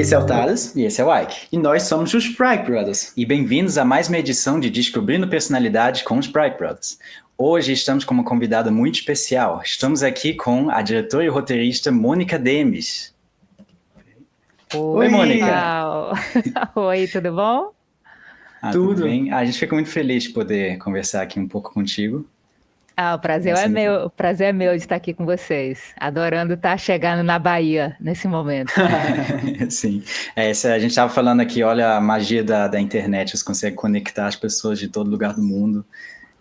Esse é o Thales. E esse é o Ike. E nós somos os Sprite Brothers. E bem-vindos a mais uma edição de Descobrindo Personalidade com os Sprite Brothers. Hoje estamos com uma convidada muito especial. Estamos aqui com a diretora e roteirista Mônica Demes. Oi, Mônica. Oi, tudo bom? Tudo bem. A gente fica muito feliz de poder conversar aqui um pouco contigo. O prazer é meu. O prazer é meu de estar aqui com vocês. Adorando estar chegando na Bahia nesse momento. Sim. A gente estava falando aqui, olha a magia da internet. Você consegue conectar as pessoas de todo lugar do mundo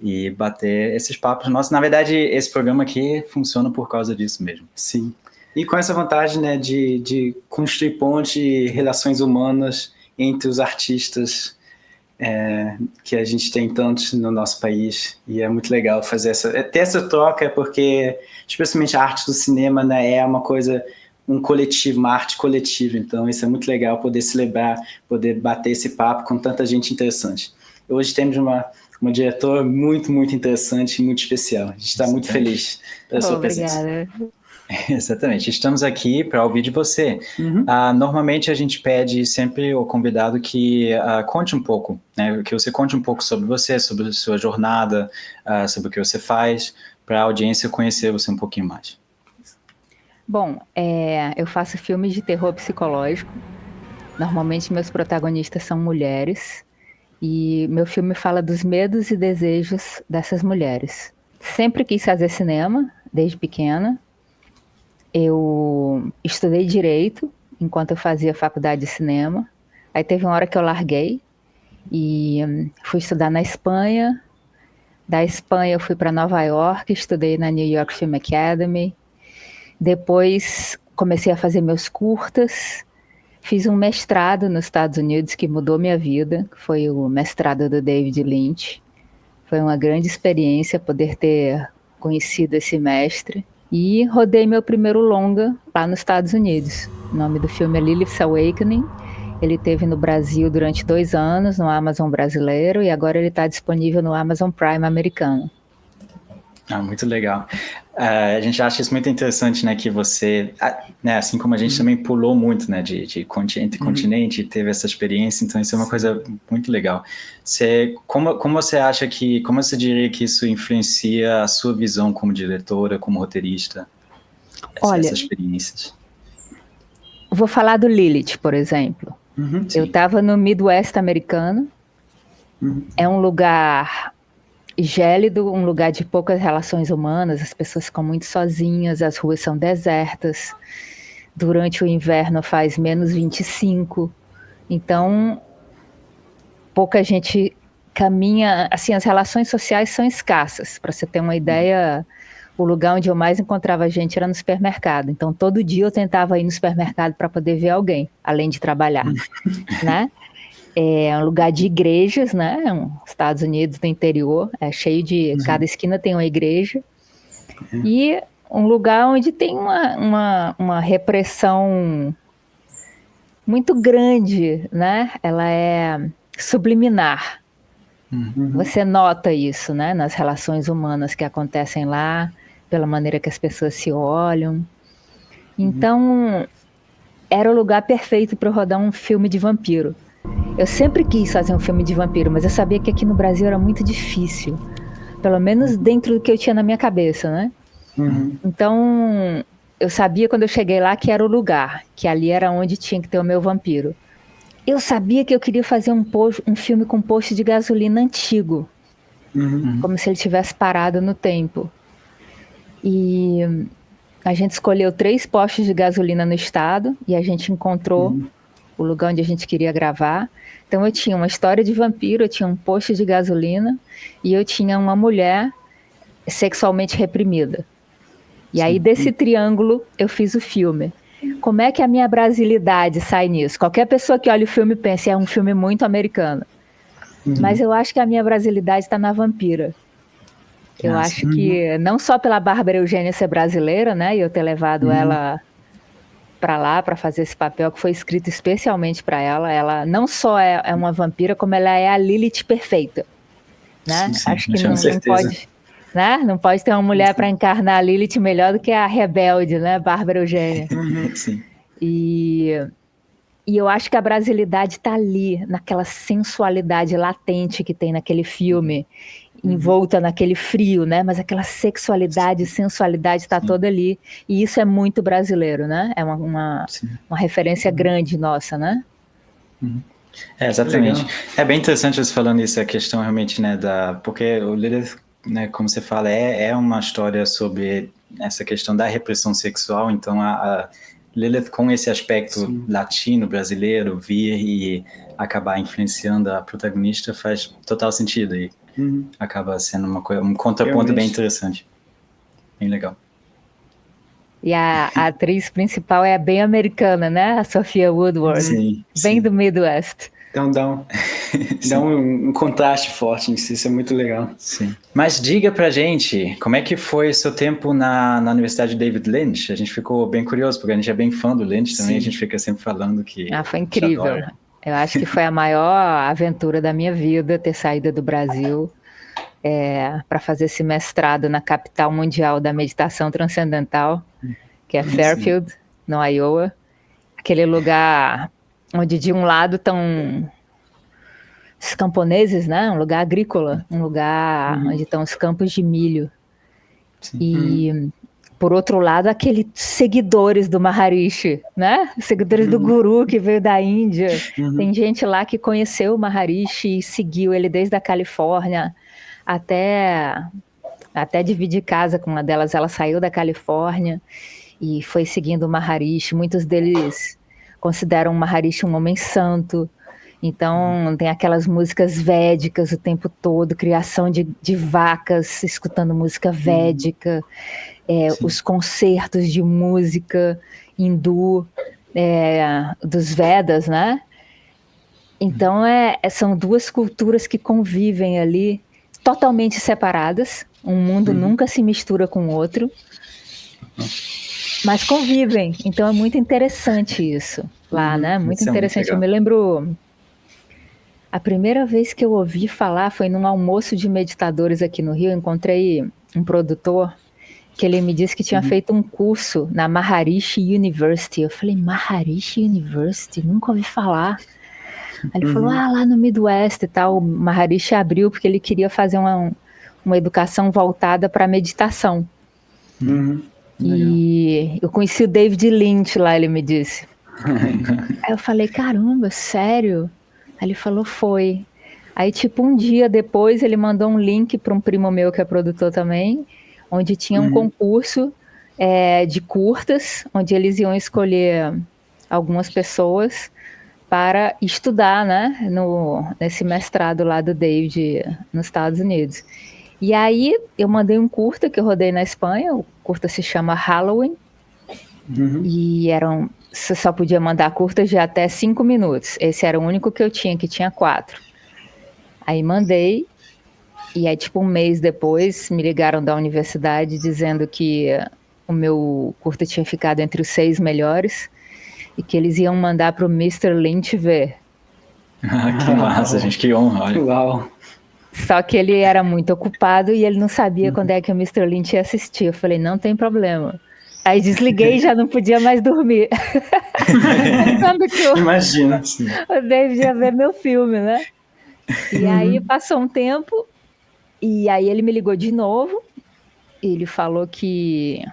e bater esses papos nossos. Na verdade, esse programa aqui funciona por causa disso mesmo. Sim. E com essa vantagem, né, de construir ponte e relações humanas entre os artistas que a gente tem tantos no nosso país, e é muito legal ter essa troca, porque especialmente a arte do cinema, né, é uma coisa, um coletivo, uma arte coletiva, então isso é muito legal poder celebrar, poder bater esse papo com tanta gente interessante. Hoje temos uma diretora muito, muito interessante e muito especial, a gente está muito feliz pela sua presença. Obrigada. Exatamente, estamos aqui para ouvir de você. Normalmente a gente pede sempre ao convidado que conte um pouco, né? Que você conte um pouco sobre você, sobre a sua jornada, sobre o que você faz, para a audiência conhecer você um pouquinho mais. Bom, eu faço filmes de terror psicológico. Normalmente meus protagonistas são mulheres e meu filme fala dos medos e desejos dessas mulheres. Sempre quis fazer cinema, desde pequena. Eu estudei Direito enquanto eu fazia faculdade de cinema. Aí teve uma hora que eu larguei e fui estudar na Espanha. Da Espanha eu fui para Nova York, estudei na New York Film Academy. Depois comecei a fazer meus curtas. Fiz um mestrado nos Estados Unidos que mudou minha vida, que foi o mestrado do David Lynch. Foi uma grande experiência poder ter conhecido esse mestre. E rodei meu primeiro longa lá nos Estados Unidos. O nome do filme é Lilith's Awakening. Ele esteve no Brasil durante 2 anos, no Amazon brasileiro, e agora ele está disponível no Amazon Prime americano. Muito legal. A gente acha isso muito interessante, né, que você, né, assim como a gente também pulou muito, né, de continente a continente, teve essa experiência, então isso é uma coisa muito legal. Como você acha como você diria que isso influencia a sua visão como diretora, como roteirista, essas experiências? Vou falar do Lilith, por exemplo. Eu estava no Midwest americano, é um lugar gélido, um lugar de poucas relações humanas, as pessoas ficam muito sozinhas, as ruas são desertas, durante o inverno faz menos 25, então pouca gente caminha, assim, as relações sociais são escassas. Para você ter uma ideia, o lugar onde eu mais encontrava gente era no supermercado, então todo dia eu tentava ir no supermercado para poder ver alguém, além de trabalhar, né? É um lugar de igrejas, né? Estados Unidos do interior, é cheio de... Cada esquina tem uma igreja. E um lugar onde tem uma repressão muito grande, né? Ela é subliminar. Você nota isso, né? Nas relações humanas que acontecem lá, pela maneira que as pessoas se olham. Então, era o lugar perfeito para eu rodar um filme de vampiro. Eu sempre quis fazer um filme de vampiro, mas eu sabia que aqui no Brasil era muito difícil. Pelo menos dentro do que eu tinha na minha cabeça, né? Então, eu sabia quando eu cheguei lá que era o lugar, que ali era onde tinha que ter o meu vampiro. Eu sabia que eu queria fazer um filme com posto de gasolina antigo. Como se ele tivesse parado no tempo. E a gente escolheu 3 postos de gasolina no estado e a gente encontrou o lugar onde a gente queria gravar. Então eu tinha uma história de vampiro, eu tinha um posto de gasolina e eu tinha uma mulher sexualmente reprimida. E aí desse triângulo eu fiz o filme. Como é que a minha brasilidade sai nisso? Qualquer pessoa que olha o filme pensa, é um filme muito americano. Mas eu acho que a minha brasilidade está na vampira. Eu acho que não só pela Bárbara Eugênia ser brasileira, né, e eu ter levado ela para lá para fazer esse papel que foi escrito especialmente para ela. Ela não só é uma vampira, como ela é a Lilith perfeita, né? Sim, acho que não pode, né? Não pode ter uma mulher para encarnar a Lilith melhor do que a rebelde, né, Bárbara Eugênia. Sim. E E eu acho que a brasilidade está ali, naquela sensualidade latente que tem naquele filme, envolta naquele frio, né? Mas aquela sexualidade, sensualidade está toda ali. E isso é muito brasileiro, né? É uma referência grande nossa, né? Exatamente. É bem interessante você falando isso, a questão realmente, né, porque o Lilith, né, como você fala, é uma história sobre essa questão da repressão sexual, então a Lilith com esse aspecto latino, brasileiro, vir e acabar influenciando a protagonista faz total sentido e acaba sendo um contraponto bem interessante. Bem legal. E a atriz principal é bem americana, né? A Sophia Woodward. Sim, bem do Midwest. Então dá um contraste forte nisso, isso é muito legal. Sim. Mas diga pra gente, como é que foi o seu tempo na Universidade David Lynch? A gente ficou bem curioso, porque a gente é bem fã do Lynch também, a gente fica sempre falando que... foi incrível. Eu acho que foi a maior aventura da minha vida, ter saído do Brasil para fazer esse mestrado na capital mundial da meditação transcendental, que é Fairfield, no Iowa. Aquele lugar onde de um lado estão os camponeses, né? Um lugar agrícola, um lugar onde estão os campos de milho. E, por outro lado, aqueles seguidores do Maharishi, né? Seguidores do Guru que veio da Índia. Tem gente lá que conheceu o Maharishi e seguiu ele desde a Califórnia até dividir casa com uma delas. Ela saiu da Califórnia e foi seguindo o Maharishi. Muitos deles consideram o Maharishi um homem santo. Então, tem aquelas músicas védicas o tempo todo, criação de vacas, escutando música védica, os concertos de música hindu, dos Vedas, né? Então, são duas culturas que convivem ali, totalmente separadas. Um mundo nunca se mistura com o outro, mas convivem. Então, é muito interessante isso lá, né? Muito interessante. Eu me lembro... A primeira vez que eu ouvi falar foi num almoço de meditadores aqui no Rio. Eu encontrei um produtor que ele me disse que tinha feito um curso na Maharishi University. Eu falei, Maharishi University? Nunca ouvi falar. Aí ele falou, lá no Midwest e tal. O Maharishi abriu porque ele queria fazer uma educação voltada para meditação. E eu conheci o David Lynch lá, ele me disse. Aí eu falei, caramba, sério? Aí ele falou, foi. Aí, tipo, um dia depois, ele mandou um link para um primo meu que é produtor também, onde tinha um concurso de curtas, onde eles iam escolher algumas pessoas para estudar, né, nesse mestrado lá do David nos Estados Unidos. E aí, eu mandei um curta que eu rodei na Espanha, o curta se chama Halloween, e você só podia mandar curtas de até 5 minutos. Esse era o único que eu tinha, que tinha 4. Aí mandei, e aí tipo um mês depois me ligaram da universidade dizendo que o meu curta tinha ficado entre os 6 melhores e que eles iam mandar para o Mr. Lynch ver. Que massa, gente, que honra, olha. Uau. Só que ele era muito ocupado e ele não sabia quando é que o Mr. Lynch ia assistir. Eu falei, não tem problema. Aí desliguei e já não podia mais dormir. Pensando que Imagina. O David ia ver meu filme, né? E aí passou um tempo, e aí ele me ligou de novo. Ele falou que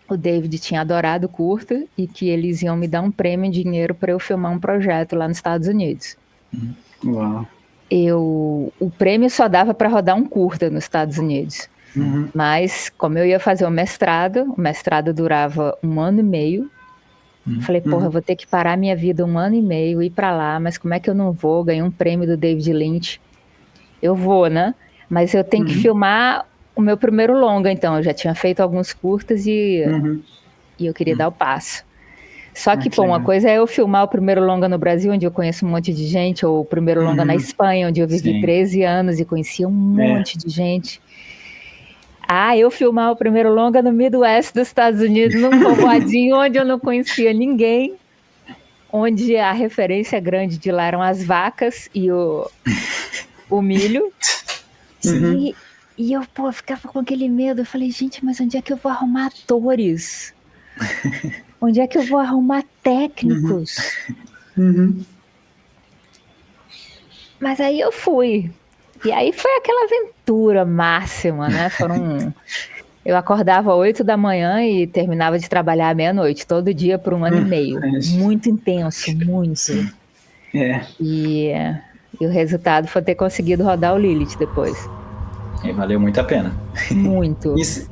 o David tinha adorado o curta e que eles iam me dar um prêmio em dinheiro para eu filmar um projeto lá nos Estados Unidos. Uau. O prêmio só dava para rodar um curta nos Estados Unidos. Mas, como eu ia fazer o mestrado durava 1 ano e meio. Falei, porra, eu vou ter que parar minha vida 1 ano e meio, ir para lá, mas como é que eu não vou ganhar um prêmio do David Lynch? Eu vou, né? Mas eu tenho que filmar o meu primeiro longa, então. Eu já tinha feito alguns curtas e eu queria dar o passo. Só que, pô, uma coisa é eu filmar o primeiro longa no Brasil, onde eu conheço um monte de gente, ou o primeiro longa na Espanha, onde eu vivi 13 anos e conhecia um monte de gente. Eu filmar o primeiro longa no Midwest dos Estados Unidos, num povoadinho onde eu não conhecia ninguém, onde a referência grande de lá eram as vacas e o milho. E eu, pô, ficava com aquele medo. Eu falei, gente, mas onde é que eu vou arrumar atores? Onde é que eu vou arrumar técnicos? Mas aí eu fui. E aí foi aquela aventura máxima, né? Eu acordava 8 da manhã e terminava de trabalhar à meia-noite, todo dia por 1 ano e meio. Muito intenso, muito. E o resultado foi ter conseguido rodar o Lilith depois. E valeu muito a pena. Muito. Isso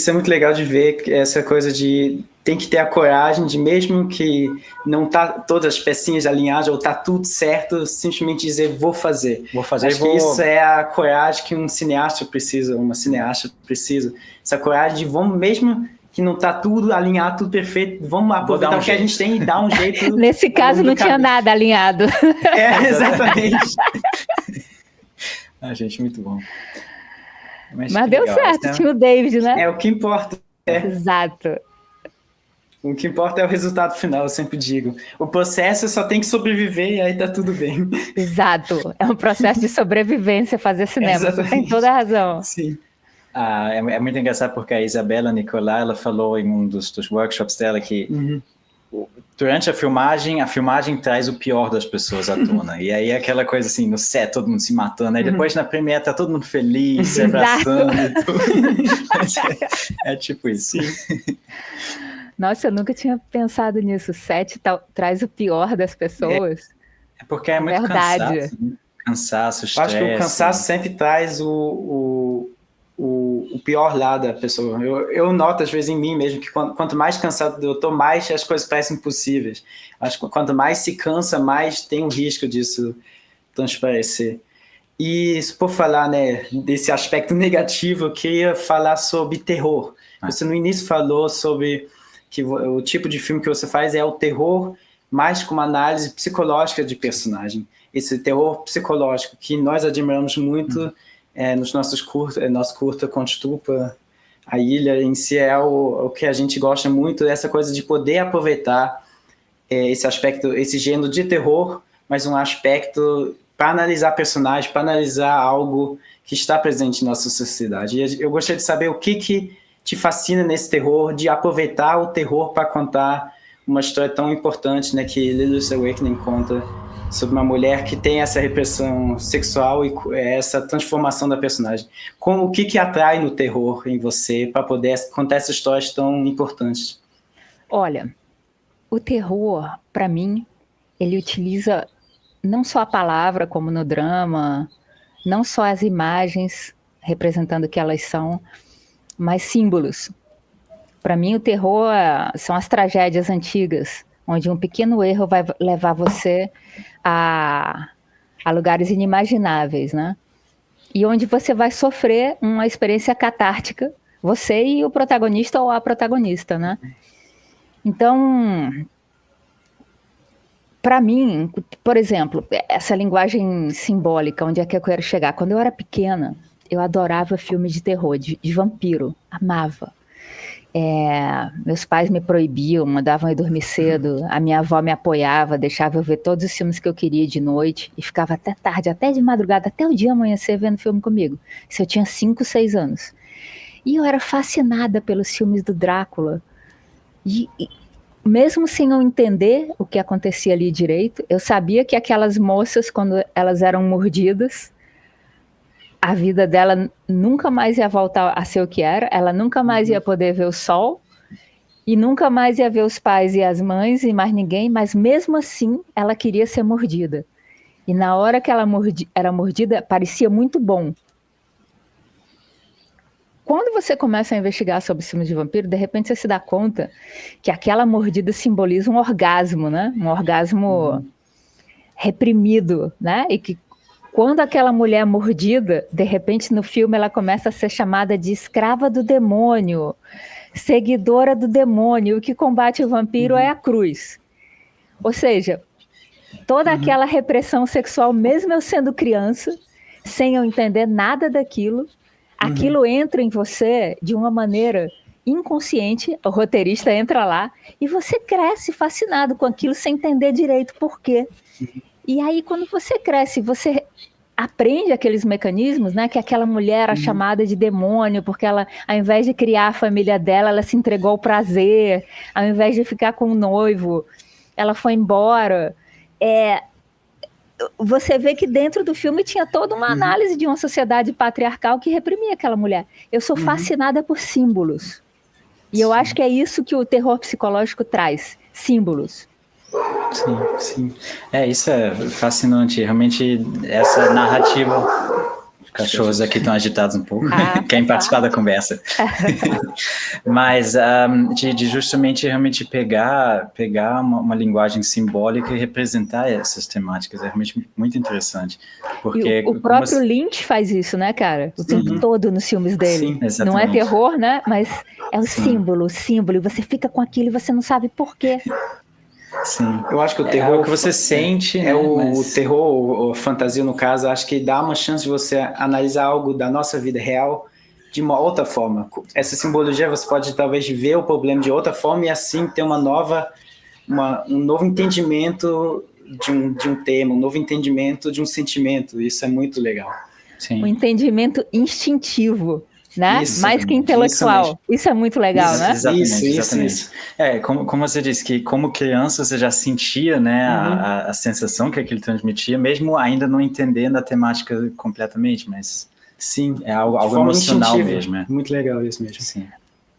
é muito legal de ver, essa coisa de tem que ter a coragem de, mesmo que não tá todas as pecinhas alinhadas ou tá tudo certo, simplesmente dizer vou fazer. Acho que isso é a coragem que um cineasta precisa, uma cineasta precisa. Essa coragem de vamos, mesmo que não tá tudo alinhado, tudo perfeito, vamos aproveitar o que a gente tem e dar um jeito. Nesse caso não tinha nada alinhado. Exatamente. Gente, muito bom. Mas deu legal, certo, tinha o David, né? É o que importa. Exato. O que importa é o resultado final, eu sempre digo. O processo só tem que sobreviver e aí tá tudo bem. Exato. É um processo de sobrevivência fazer cinema. Você tem toda a razão. Sim. É muito engraçado porque a Isabela Nicolai, ela falou em um dos workshops dela que durante a filmagem traz o pior das pessoas à tona. E aí é aquela coisa assim, no set, todo mundo se matando. Aí depois na premiere tá todo mundo feliz, se abraçando e tudo. É tipo isso. Sim. Nossa, eu nunca tinha pensado nisso. O set traz o pior das pessoas. É porque é muito cansaço, estresse. Acho que o cansaço sempre traz o pior lado da pessoa. Eu noto, às vezes, em mim mesmo, que quanto mais cansado eu tô, mais as coisas parecem impossíveis. Acho que quanto mais se cansa, mais tem o risco disso transparecer. E, por falar, né, desse aspecto negativo, eu queria falar sobre terror. Você, no início, falou sobre que o tipo de filme que você faz é o terror, mais com uma análise psicológica de personagem. Esse terror psicológico que nós admiramos muito nos nossos curtas, nosso curta Conte Tupa, a ilha em si é o que a gente gosta muito, essa coisa de poder aproveitar esse aspecto, esse gênero de terror, mas um aspecto para analisar personagens, para analisar algo que está presente em nossa sociedade. E eu gostaria de saber o que te fascina nesse terror, de aproveitar o terror para contar uma história tão importante, né, que Lilith's Awakening conta sobre uma mulher que tem essa repressão sexual e essa transformação da personagem. O que atrai no terror em você para poder contar essas histórias tão importantes? Olha, o terror, para mim, ele utiliza não só a palavra, como no drama, não só as imagens representando o que elas são, mas símbolos. Para mim, o terror são as tragédias antigas, onde um pequeno erro vai levar você a lugares inimagináveis, né? E onde você vai sofrer uma experiência catártica, você e o protagonista ou a protagonista, né? Então, para mim, por exemplo, essa linguagem simbólica, onde é que eu quero chegar? Quando eu era pequena, eu adorava filmes de terror, de vampiro, amava. Meus pais me proibiam, mandavam eu dormir cedo, a minha avó me apoiava, deixava eu ver todos os filmes que eu queria de noite e ficava até tarde, até de madrugada, até o dia amanhecer vendo filme comigo. Isso eu tinha 5, 6 anos. E eu era fascinada pelos filmes do Drácula. E mesmo sem eu entender o que acontecia ali direito, eu sabia que aquelas moças, quando elas eram mordidas, a vida dela nunca mais ia voltar a ser o que era, ela nunca mais ia poder ver o sol, e nunca mais ia ver os pais e as mães e mais ninguém, mas mesmo assim ela queria ser mordida. E na hora que ela era mordida, parecia muito bom. Quando você começa a investigar sobre filmes de vampiro, de repente você se dá conta que aquela mordida simboliza um orgasmo, né? Um orgasmo reprimido, né? E que quando aquela mulher é mordida, de repente no filme ela começa a ser chamada de escrava do demônio, seguidora do demônio, o que combate o vampiro é a cruz. Ou seja, toda aquela repressão sexual, mesmo eu sendo criança, sem eu entender nada daquilo, aquilo entra em você de uma maneira inconsciente, o roteirista entra lá, e você cresce fascinado com aquilo sem entender direito por quê. E aí, quando você cresce, você aprende aqueles mecanismos, né? Que aquela mulher era chamada de demônio, porque ela, ao invés de criar a família dela, ela se entregou ao prazer, ao invés de ficar com o noivo, ela foi embora. Você vê que dentro do filme tinha toda uma análise de uma sociedade patriarcal que reprimia aquela mulher. Eu sou fascinada por símbolos. E eu acho que é isso que o terror psicológico traz, símbolos. Sim. Isso é fascinante. Realmente, essa narrativa... Os cachorros aqui estão agitados um pouco, querem participar da conversa. Mas de justamente realmente pegar uma linguagem simbólica e representar essas temáticas é realmente muito interessante. Porque o próprio Lynch faz isso, né, cara? O tempo todo nos filmes dele. Sim, exatamente. Não é terror, né? Mas é o símbolo, e você fica com aquilo e você não sabe por quê. Sim, eu acho que o terror é o que você sente, né? O terror, ou fantasia no caso, acho que dá uma chance de você analisar algo da nossa vida real de uma outra forma. Essa simbologia você pode talvez ver o problema de outra forma e assim ter um novo entendimento de um tema, um novo entendimento de um sentimento. Isso é muito legal. Sim. Um entendimento instintivo. Né? Mais que intelectual. Isso é muito legal, né? Exatamente. Isso. Como você disse, que como criança você já sentia, né, a sensação que aquilo transmitia, mesmo ainda não entendendo a temática completamente, mas sim, é algo emocional mesmo. Muito legal isso mesmo. Sim.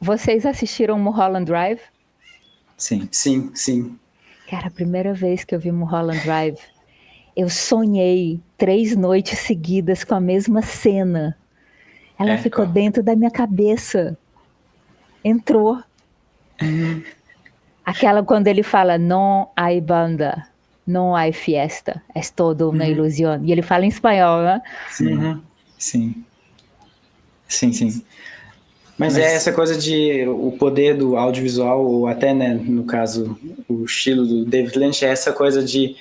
Vocês assistiram Mulholland Drive? Sim. Cara, a primeira vez que eu vi Mulholland Drive, eu sonhei 3 noites seguidas com a mesma cena. Ela ficou dentro da minha cabeça. Entrou. Aquela quando ele fala, não hay banda, não hay fiesta, é todo uma ilusão. E ele fala em espanhol, né? Sim. Mas essa coisa de o poder do audiovisual, ou até, né, no caso, o estilo do David Lynch, é essa coisa de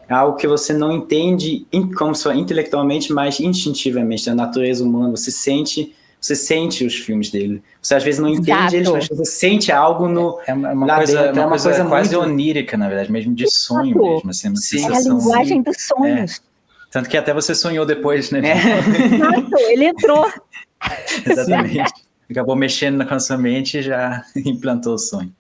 algo que você não entende como só intelectualmente, mas instintivamente, da natureza humana. Você sente os filmes dele. Você às vezes não entende eles, mas você sente algo no... É uma coisa quase onírica, na verdade, mesmo de sonho mesmo. Assim, uma sensação, é a linguagem dos sonhos. Tanto que até você sonhou depois, né? Exato, ele entrou. Exatamente. Acabou mexendo com a sua mente e já implantou o sonho.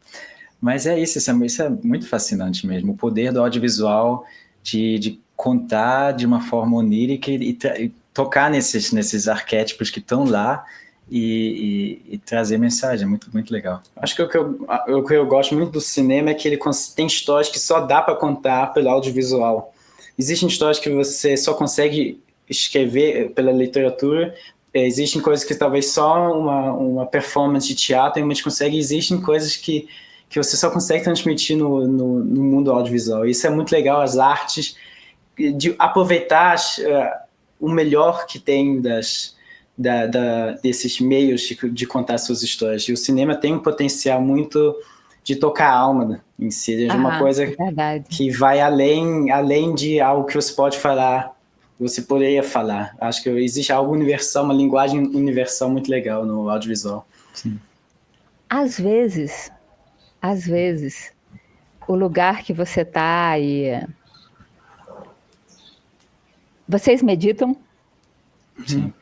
Mas isso é muito fascinante mesmo. O poder do audiovisual de contar de uma forma onírica e tocar nesses arquétipos que estão lá e trazer mensagem. É muito, muito legal. Acho que o que eu gosto muito do cinema é que ele tem histórias que só dá para contar pelo audiovisual. Existem histórias que você só consegue escrever pela literatura. Existem coisas que talvez só uma performance de teatro realmente consegue. Existem coisas que você só consegue transmitir no mundo audiovisual. Isso é muito legal, as artes, de aproveitar o melhor que tem desses meios de contar suas histórias. E o cinema tem um potencial muito de tocar a alma em si, de uma coisa que vai além de algo que você pode falar, você poderia falar. Acho que existe algo universal, uma linguagem universal muito legal no audiovisual. Sim. Às vezes, o lugar que você está e... Vocês meditam?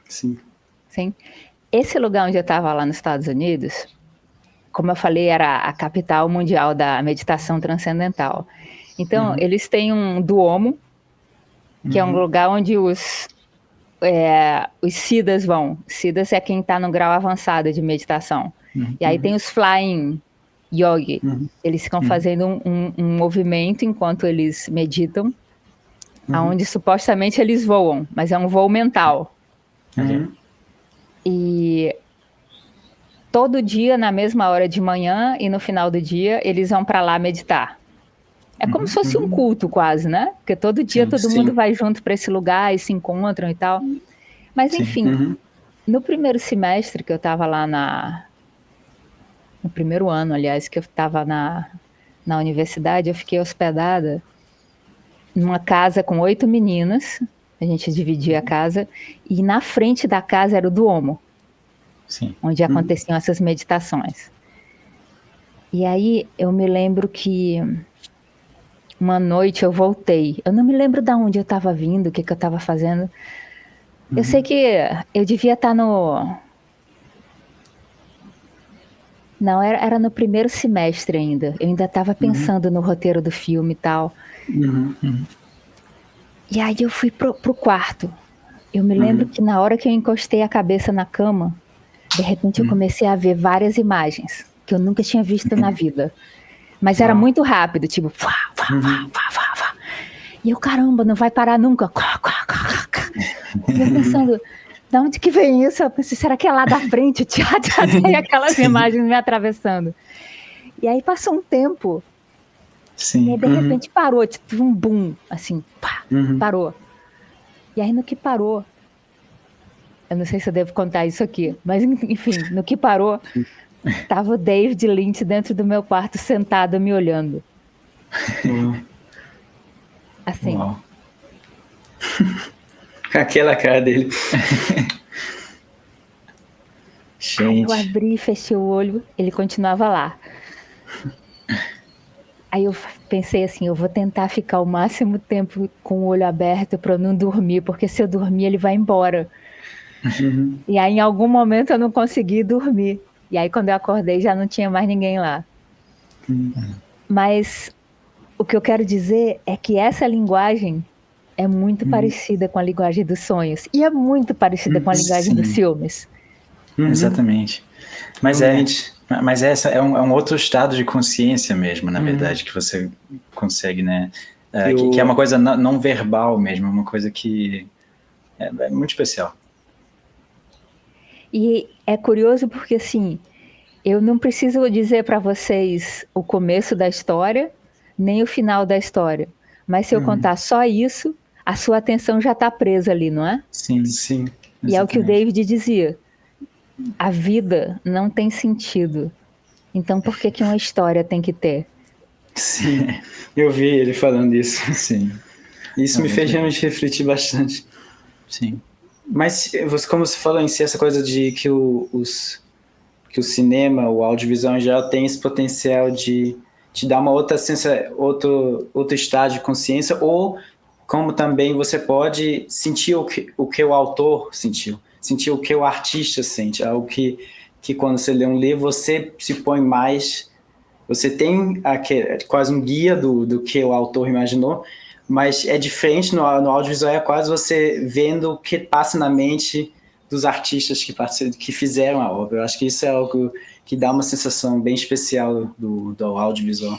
Sim. Esse lugar onde eu estava lá nos Estados Unidos, como eu falei, era a capital mundial da meditação transcendental. Então, eles têm um Duomo, que é um lugar onde os siddhas vão. Siddhas é quem está no grau avançado de meditação. E aí tem os flying yogi. Eles ficam fazendo um movimento enquanto eles meditam, onde supostamente eles voam, mas é um voo mental. E todo dia, na mesma hora de manhã e no final do dia, eles vão para lá meditar. É como se fosse um culto quase, né? Porque todo dia todo mundo vai junto para esse lugar e se encontram e tal. Mas enfim, no primeiro semestre que eu estava lá no primeiro ano, aliás, que eu estava na universidade, eu fiquei hospedada numa casa com 8 meninas. A gente dividia a casa, e na frente da casa era o Duomo, onde aconteciam essas meditações. E aí eu me lembro que uma noite eu voltei. Eu não me lembro de onde eu estava vindo, o que eu estava fazendo. Eu sei que eu devia estar Não, era no primeiro semestre ainda. Eu ainda estava pensando no roteiro do filme e tal. E aí eu fui pro quarto. Eu me lembro que na hora que eu encostei a cabeça na cama, de repente eu comecei a ver várias imagens que eu nunca tinha visto na vida. Mas era muito rápido, tipo... E eu, caramba, não vai parar nunca. E eu pensando, de onde que vem isso? Eu pensei, será que é lá da frente? E aquelas imagens me atravessando. E aí passou um tempo. Sim. E aí, de repente parou, tipo um boom, assim, pá, parou. E aí no que parou, eu não sei se eu devo contar isso aqui, mas enfim, no que parou, tava o David Lynch dentro do meu quarto sentado me olhando. Assim. Uau. Aquela cara dele. Aí eu abri e fechei o olho, ele continuava lá. Aí eu pensei assim, eu vou tentar ficar o máximo tempo com o olho aberto para não dormir, porque se eu dormir ele vai embora. E aí em algum momento eu não consegui dormir. E aí quando eu acordei já não tinha mais ninguém lá. Mas o que eu quero dizer é que essa linguagem é muito parecida com a linguagem dos sonhos. E é muito parecida com a linguagem dos filmes. Exatamente. Mas essa é um outro estado de consciência mesmo, na verdade, que você consegue, né? Que é uma coisa não verbal mesmo, é uma coisa que é muito especial. E é curioso porque, assim, eu não preciso dizer para vocês o começo da história, nem o final da história. Mas se eu contar só isso, a sua atenção já está presa ali, não é? Sim, sim. E é o que o David dizia. A vida não tem sentido. Então por que uma história tem que ter? Sim, eu vi ele falando isso. Sim. Isso me fez realmente refletir bastante. Sim. Mas, como você falou em si, essa coisa de que o cinema, o audiovisual em geral, tem esse potencial de te dar uma outra sensação, outro estado de consciência, ou como também você pode sentir o que o autor sentiu, sentir o que o artista sente, algo que quando você lê um livro, você se põe mais, você tem quase um guia do que o autor imaginou, mas é diferente no audiovisual, é quase você vendo o que passa na mente dos artistas que fizeram a obra. Eu acho que isso é algo que dá uma sensação bem especial do audiovisual.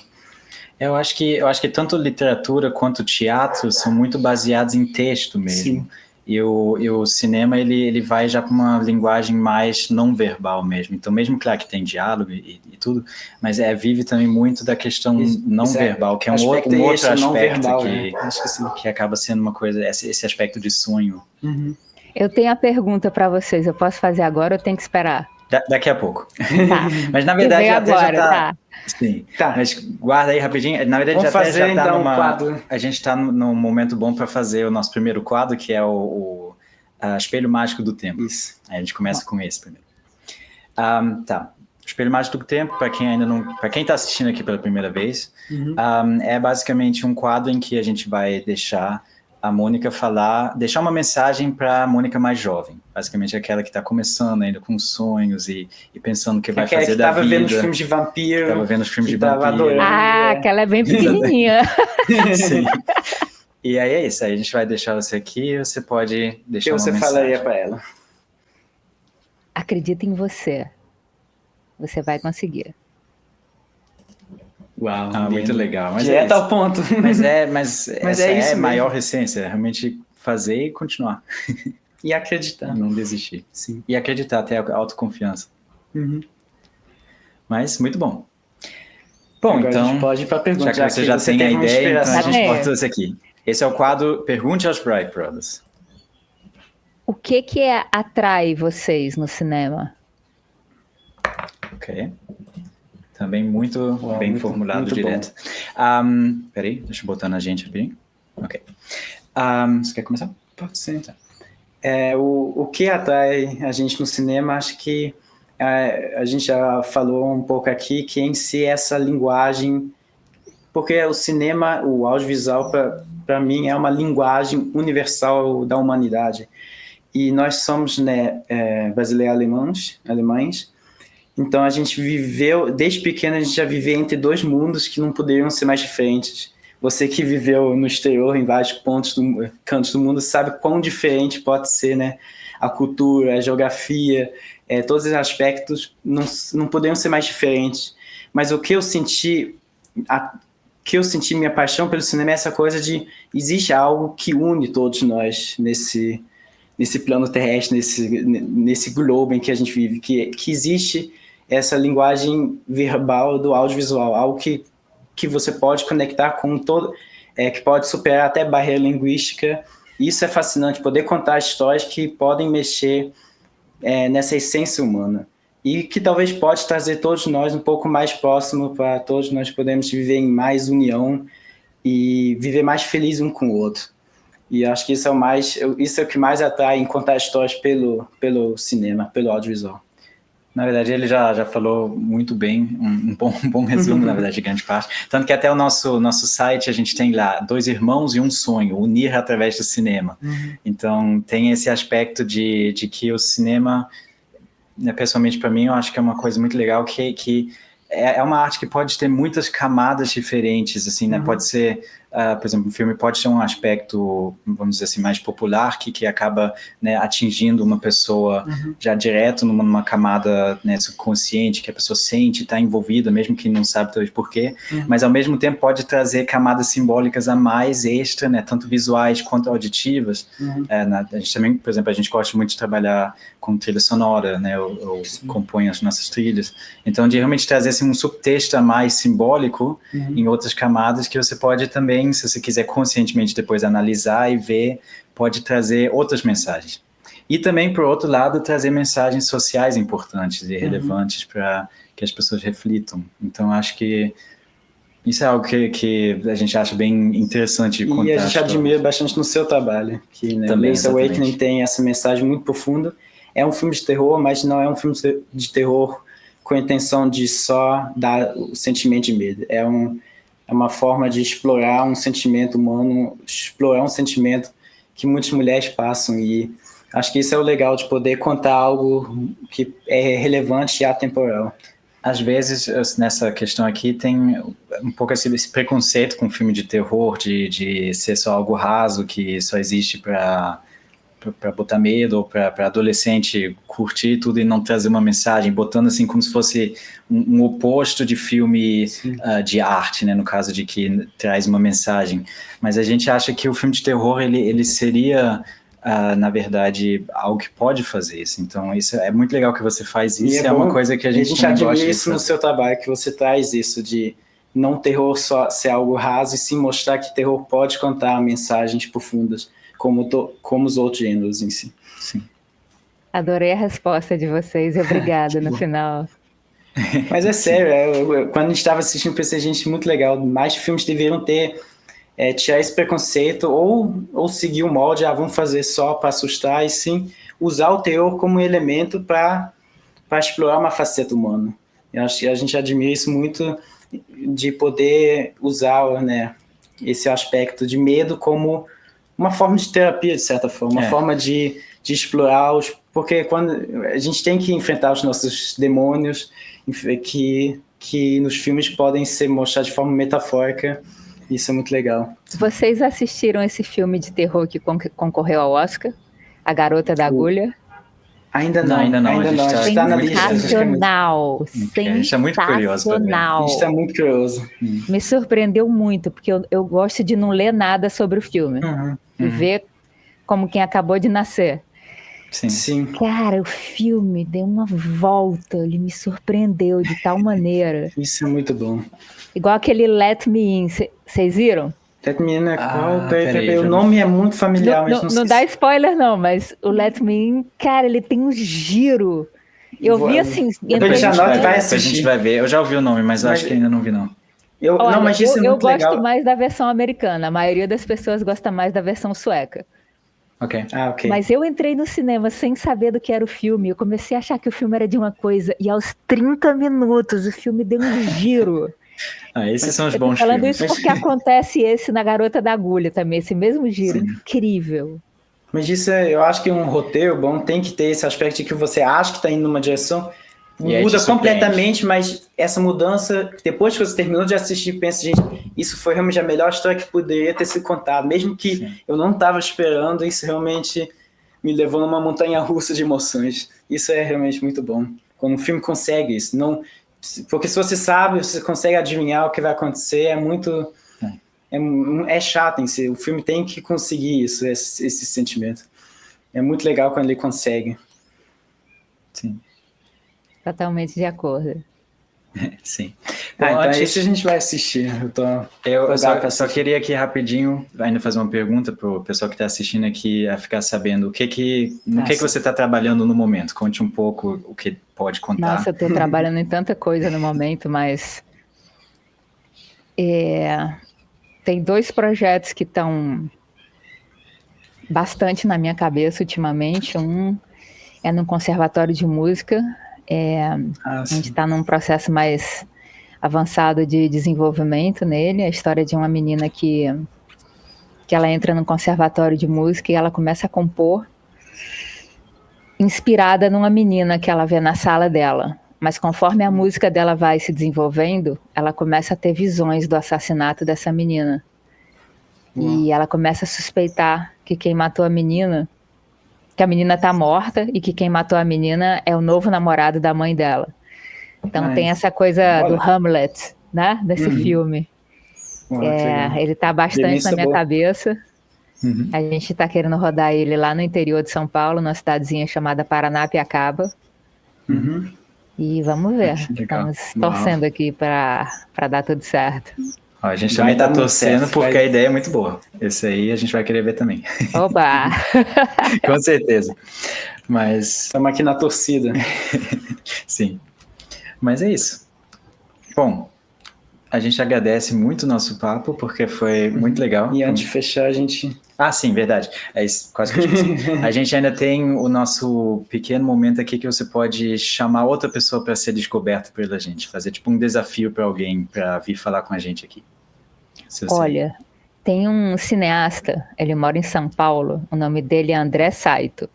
Eu acho que tanto literatura quanto teatro são muito baseados em texto mesmo. Sim. E o cinema, ele vai já para uma linguagem mais não verbal mesmo. Então, mesmo, claro, que tem diálogo e tudo, mas vive também muito da questão não verbal, que é um outro aspecto verbal, que acaba sendo uma coisa, esse aspecto de sonho. Eu tenho a pergunta para vocês, eu posso fazer agora ou tenho que esperar? Daqui a pouco. Tá. Mas na verdade agora, já tá. Sim. Tá. Mas guarda aí rapidinho. Na verdade Vamos já tá então, quadro. A gente está num momento bom para fazer o nosso primeiro quadro, que é o Espelho Mágico do Tempo. Isso. Aí a gente começa com esse primeiro. Tá. Espelho Mágico do Tempo, para quem está assistindo aqui pela primeira vez, é basicamente um quadro em que a gente vai deixar a Mônica deixar uma mensagem para a Mônica mais jovem, basicamente aquela que está começando ainda com sonhos e pensando o que vai fazer da vida. Estava vendo os filmes de vampiro. Estava vendo os filmes de vampiro. Aquela é bem pequenininha. Sim. E aí é isso, aí a gente vai deixar você aqui e você pode deixar uma mensagem. O que você falaria para ela? Acredita em você. Você vai conseguir. Uau, muito legal. Mas direto ao ponto. Mas essa é isso a maior essência, realmente fazer e continuar. E acreditar. Não desistir. Sim. E acreditar, ter autoconfiança. Mas, muito bom. Bom, agora então, a gente pode ir para a pergunta. Já que você já tem a ideia, então a gente pode trouxe aqui. Esse é o quadro Pergunte aos Bright Brothers. O que atrai vocês no cinema? Ok. Também muito bem formulado, muito direto. Peraí, deixa eu botar na gente aqui. Ok. Você quer começar? Pode ser. Então. O que atrai a gente no cinema, acho que a gente já falou um pouco aqui, que em si essa linguagem, porque o cinema, o audiovisual, para mim, é uma linguagem universal da humanidade. E nós somos brasileiros alemães, Então a gente viveu, desde pequeno a gente já viveu entre dois mundos que não poderiam ser mais diferentes. Você que viveu no exterior, em vários cantos do mundo, sabe quão diferente pode ser, né? A cultura, a geografia, todos os aspectos não poderiam ser mais diferentes. Mas o que eu senti, minha paixão pelo cinema é essa coisa de existe algo que une todos nós nesse plano terrestre, nesse globo em que a gente vive, que existe essa linguagem verbal do audiovisual, algo que você pode conectar com todo, que pode superar até barreira linguística. Isso é fascinante, poder contar histórias que podem mexer nessa essência humana e que talvez pode trazer todos nós um pouco mais próximo, para todos nós podermos viver em mais união e viver mais feliz um com o outro. E acho que isso é o que mais atrai em contar histórias pelo cinema, pelo audiovisual. Na verdade, ele já falou muito bem, um bom resumo, na verdade, de grande parte. Tanto que até o nosso site, a gente tem lá 2 irmãos e um sonho, unir através do cinema. Então, tem esse aspecto de que o cinema, né, pessoalmente para mim, eu acho que é uma coisa muito legal, que é uma arte que pode ter muitas camadas diferentes, assim, né? Pode ser, por exemplo, um filme pode ter um aspecto, vamos dizer assim, mais popular, que acaba, né, atingindo uma pessoa já direto numa camada, né, subconsciente, que a pessoa sente, está envolvida, mesmo que não sabe talvez por quê, mas ao mesmo tempo pode trazer camadas simbólicas a mais extra, né, tanto visuais quanto auditivas. A gente também, por exemplo, a gente gosta muito de trabalhar com trilha sonora, né, ou compõe as nossas trilhas. Então, de realmente trazer assim, um subtexto a mais simbólico em outras camadas que você pode também, se você quiser conscientemente depois analisar e ver, pode trazer outras mensagens. E também, por outro lado, trazer mensagens sociais importantes e relevantes para que as pessoas reflitam. Então, acho que isso é algo que a gente acha bem interessante de contar. E a gente admira bastante no seu trabalho, que, né, Link's Awakening tem essa mensagem muito profunda. É um filme de terror, mas não é um filme de terror com a intenção de só dar o sentimento de medo. É uma forma de explorar um sentimento humano, explorar um sentimento que muitas mulheres passam, e acho que isso é o legal, de poder contar algo que é relevante e atemporal. Às vezes, nessa questão aqui, tem um pouco esse preconceito com filme de terror, de ser só algo raso, que só existe para botar medo, ou para adolescente curtir tudo e não trazer uma mensagem, botando assim como se fosse um oposto de filme de arte, né, no caso de que traz uma mensagem. Mas a gente acha que o filme de terror, ele seria, na verdade, algo que pode fazer isso. Então, isso é muito legal que você faz isso, é uma coisa que a gente admira isso no seu trabalho, que você traz isso de não terror só ser algo raso, e sim mostrar que terror pode contar mensagens profundas, como os outros gêneros em si. Sim. Adorei a resposta de vocês, obrigada no final. Mas é sério, quando a gente estava assistindo, pensei, gente, muito legal, mais filmes deveriam ter, tirar esse preconceito, ou seguir o molde, vamos fazer só para assustar, e sim usar o terror como elemento para explorar uma faceta humana. Eu acho que a gente admira isso muito, de poder usar, né, esse aspecto de medo como uma forma de terapia, de certa forma, uma forma de explorar porque quando a gente tem que enfrentar os nossos demônios, que nos filmes podem ser mostrados de forma metafórica. Isso é muito legal. Vocês assistiram esse filme de terror que concorreu ao Oscar? A Garota da Agulha? Ainda não. A gente está na lista. Sensacional. A gente é muito curioso. A gente está muito curioso. Me surpreendeu muito, porque eu gosto de não ler nada sobre o filme. E ver como quem acabou de nascer. Sim. Cara, o filme deu uma volta, ele me surpreendeu de tal maneira. Isso é muito bom. Igual aquele Let Me In, vocês viram? Let Me In é qual? O nome é muito familiar, mas não sei. Não dá spoiler não, mas o Let Me In, cara, ele tem um giro. Eu vi assim... A gente vai ver. Eu já ouvi o nome, mas acho que ainda não vi não. Eu gosto mais da versão americana. A maioria das pessoas gosta mais da versão sueca. Ok. Mas eu entrei no cinema sem saber do que era o filme. Eu comecei a achar que o filme era de uma coisa. E aos 30 minutos o filme deu um giro. Esses são os bons filmes. Falando isso porque acontece esse na Garota da Agulha também. Esse mesmo giro. Sim. Incrível. Mas isso eu acho que um roteiro bom tem que ter esse aspecto de que você acha que está indo numa direção, muda completamente, mas essa mudança, depois que você terminou de assistir, pensa, gente, isso foi realmente a melhor história que poderia ter sido contada, mesmo que eu não estava esperando, isso realmente me levou numa montanha-russa de emoções. Isso é realmente muito bom. Quando um filme consegue isso, não, porque se você sabe, você consegue adivinhar o que vai acontecer, é chato em si. O filme tem que conseguir isso, esse sentimento. É muito legal quando ele consegue. Sim. Totalmente de acordo. Sim. Bom, então esse a gente vai assistir. Eu só queria aqui rapidinho ainda fazer uma pergunta para o pessoal que está assistindo aqui, a ficar sabendo no que você está trabalhando no momento. Conte um pouco o que pode contar. Nossa, eu estou trabalhando em tanta coisa no momento, mas tem 2 projetos que estão bastante na minha cabeça ultimamente. Um é no Conservatório de Música. A gente está num processo mais avançado de desenvolvimento nele. A história de uma menina que ela entra no Conservatório de Música e ela começa a compor inspirada numa menina que ela vê na sala dela. Mas conforme a música dela vai se desenvolvendo, ela começa a ter visões do assassinato dessa menina. E ela começa a suspeitar que quem matou a menina, que a menina está morta e que quem matou a menina é o novo namorado da mãe dela. Então tem essa coisa do Hamlet, né? Desse filme. Ele está bastante na minha cabeça. A gente está querendo rodar ele lá no interior de São Paulo, numa cidadezinha chamada Paranapiacaba. E vamos ver. Estamos torcendo aqui para dar tudo certo. A gente também está torcendo porque a ideia é muito boa. Esse aí a gente vai querer ver também. Oba! Com certeza. Mas estamos aqui na torcida. Sim. Mas é isso. Bom, a gente agradece muito o nosso papo, porque foi muito legal. E antes de fechar, a gente... sim, verdade. É isso, quase que eu esqueci. A gente ainda tem o nosso pequeno momento aqui que você pode chamar outra pessoa para ser descoberta pela gente. Fazer tipo um desafio para alguém para vir falar com a gente aqui. Olha, tem um cineasta, ele mora em São Paulo, o nome dele é André Saito.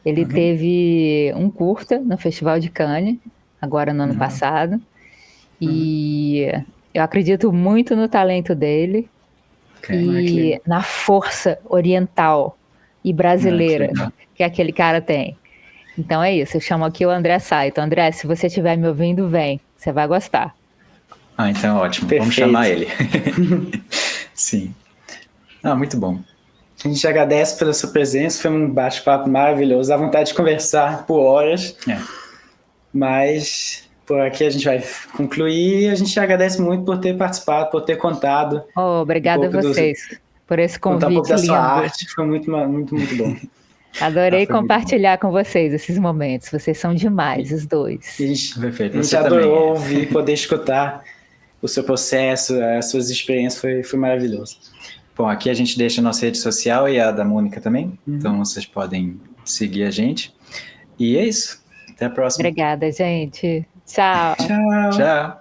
Ele teve um curta no Festival de Cannes, agora no ano passado, e eu acredito muito no talento dele e na força oriental e brasileira que aquele cara tem. Então é isso, eu chamo aqui o André Saito. André, se você estiver me ouvindo, vem, você vai gostar. Então ótimo, perfeito. Vamos chamar ele. Sim. Muito bom. A gente agradece pela sua presença, foi um bate-papo maravilhoso, dá vontade de conversar por horas, mas por aqui a gente vai concluir. A gente agradece muito por ter participado, por ter contado. Obrigada a vocês por esse convite lindo. Contar um pouco da sua arte, foi muito, muito, muito bom. Adorei compartilhar com vocês esses momentos, vocês são demais, os dois. Perfeito. A gente adorou ouvir, poder escutar o seu processo, as suas experiências, foi maravilhoso. Bom, aqui a gente deixa a nossa rede social e a da Mônica também, então vocês podem seguir a gente. E é isso, até a próxima. Obrigada, gente. Tchau. Tchau.